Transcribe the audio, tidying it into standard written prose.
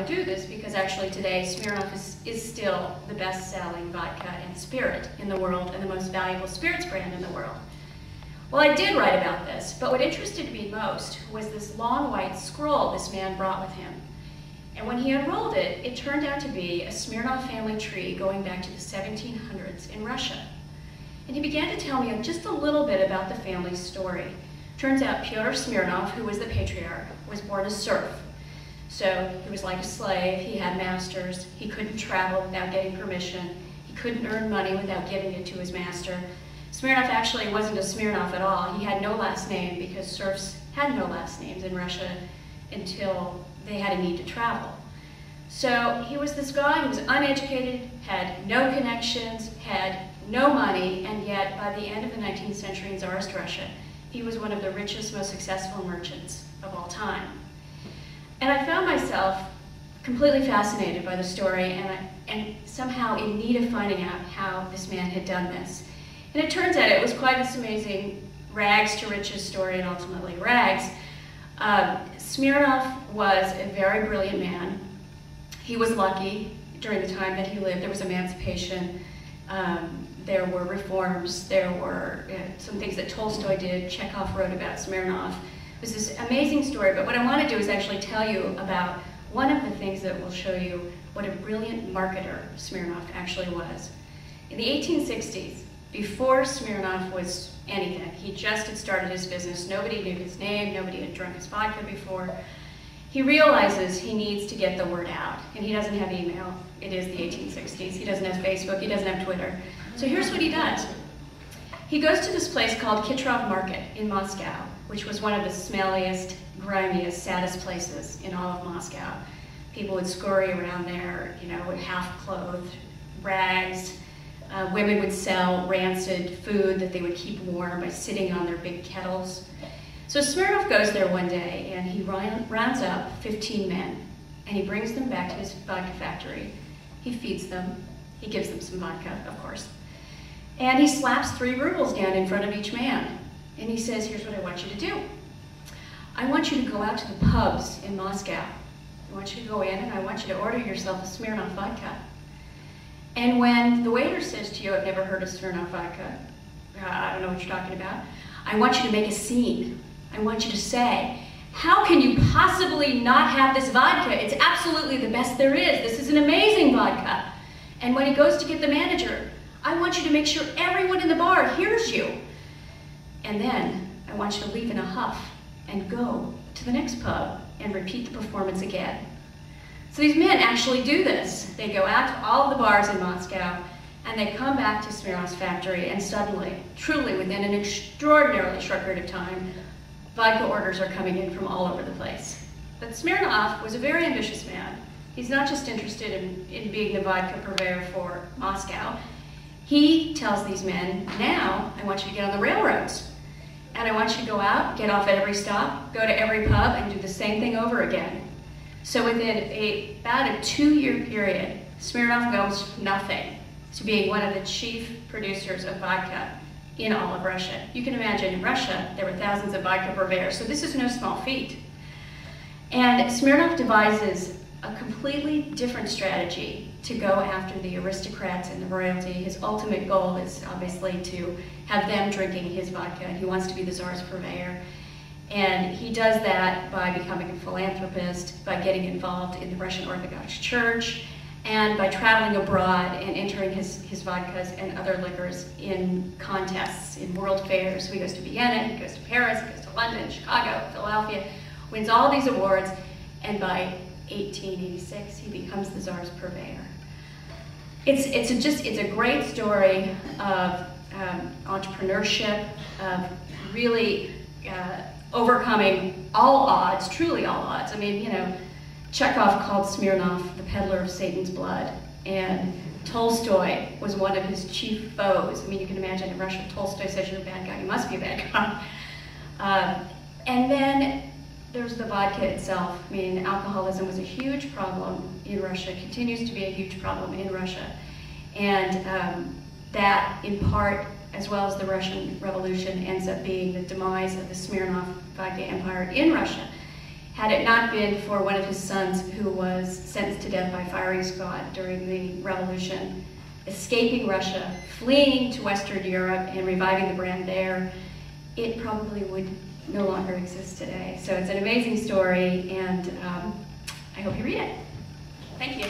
I do this because actually today Smirnoff is still the best-selling vodka and spirit in the world and the most valuable spirits brand in the world. Well, I did write about this, but what interested me most was this long white scroll this man brought with him. And when he unrolled it, it turned out to be a Smirnoff family tree going back to the 1700s in Russia. And he began to tell me just a little bit about the family's story. Turns out Pyotr Smirnoff, who was the patriarch, was born a serf. So he was like a slave, he had masters, he couldn't travel without getting permission, he couldn't earn money without giving it to his master. Smirnoff actually wasn't a Smirnoff at all. He had no last name because serfs had no last names in Russia until they had a need to travel. So he was this guy who was uneducated, had no connections, had no money, and yet by the end of the 19th century in Tsarist Russia, he was one of the richest, most successful merchants of all time. And I found myself completely fascinated by the story and somehow in need of finding out how this man had done this. And it turns out it was quite this amazing rags to riches story, and ultimately rags. Smirnoff was a very brilliant man. He was lucky during the time that he lived. There was emancipation, there were reforms, there were some things that Tolstoy did, Chekhov wrote about Smirnoff. It was this amazing story, but what I want to do is actually tell you about one of the things that will show you what a brilliant marketer Smirnoff actually was. In the 1860s, before Smirnoff was anything, he just had started his business, nobody knew his name, nobody had drunk his vodka before, he realizes he needs to get the word out, and he doesn't have email. It is the 1860s. He doesn't have Facebook, he doesn't have Twitter. So here's what he does. He goes to this place called Kitrov Market in Moscow, which was one of the smelliest, grimiest, saddest places in all of Moscow. People would scurry around there, you know, half-clothed, rags. Women would sell rancid food that they would keep warm by sitting on their big kettles. So Smirnoff goes there one day and he rounds up 15 men and he brings them back to his vodka factory. He feeds them, he gives them some vodka, of course, and he slaps 3 rubles down in front of each man. And he says, here's what I want you to do. I want you to go out to the pubs in Moscow. I want you to go in and I want you to order yourself a Smirnoff vodka. And when the waiter says to you, I've never heard of Smirnoff vodka, I don't know what you're talking about, I want you to make a scene. I want you to say, how can you possibly not have this vodka? It's absolutely the best there is. This is an amazing vodka. And when he goes to get the manager, I want you to make sure everyone in the bar hears you. And then I want you to leave in a huff and go to the next pub and repeat the performance again. So these men actually do this. They go out to all of the bars in Moscow and they come back to Smirnoff's factory, and suddenly, truly within an extraordinarily short period of time, vodka orders are coming in from all over the place. But Smirnoff was a very ambitious man. He's not just interested in being the vodka purveyor for Moscow. He tells these men, now I want you to get on the railroads. And I want you to go out, get off at every stop, go to every pub, and do the same thing over again. So within about a 2-year period, Smirnoff goes from nothing to being one of the chief producers of vodka in all of Russia. You can imagine in Russia, there were thousands of vodka purveyors, so this is no small feat. And Smirnoff devises a completely different strategy to go after the aristocrats and the royalty. His ultimate goal is obviously to have them drinking his vodka. He wants to be the Tsar's purveyor. And he does that by becoming a philanthropist, by getting involved in the Russian Orthodox Church, and by traveling abroad and entering his vodkas and other liquors in contests, in world fairs. So he goes to Vienna, he goes to Paris, he goes to London, Chicago, Philadelphia, wins all these awards, and by 1886, he becomes the Tsar's purveyor. It's a great story of entrepreneurship, of really overcoming all odds, truly all odds. I mean, you know, Chekhov called Smirnoff the peddler of Satan's blood, and Tolstoy was one of his chief foes. I mean, you can imagine in Russia, if Tolstoy says you're a bad guy, you must be a bad guy. And then there's the vodka itself. I mean, alcoholism was a huge problem in Russia, continues to be a huge problem in Russia. And that, in part, as well as the Russian Revolution, ends up being the demise of the Smirnoff vodka empire in Russia. Had it not been for one of his sons who was sentenced to death by firing squad during the revolution, escaping Russia, fleeing to Western Europe and reviving the brand there, it probably would no longer exist today. So it's an amazing story, and I hope you read it. Thank you.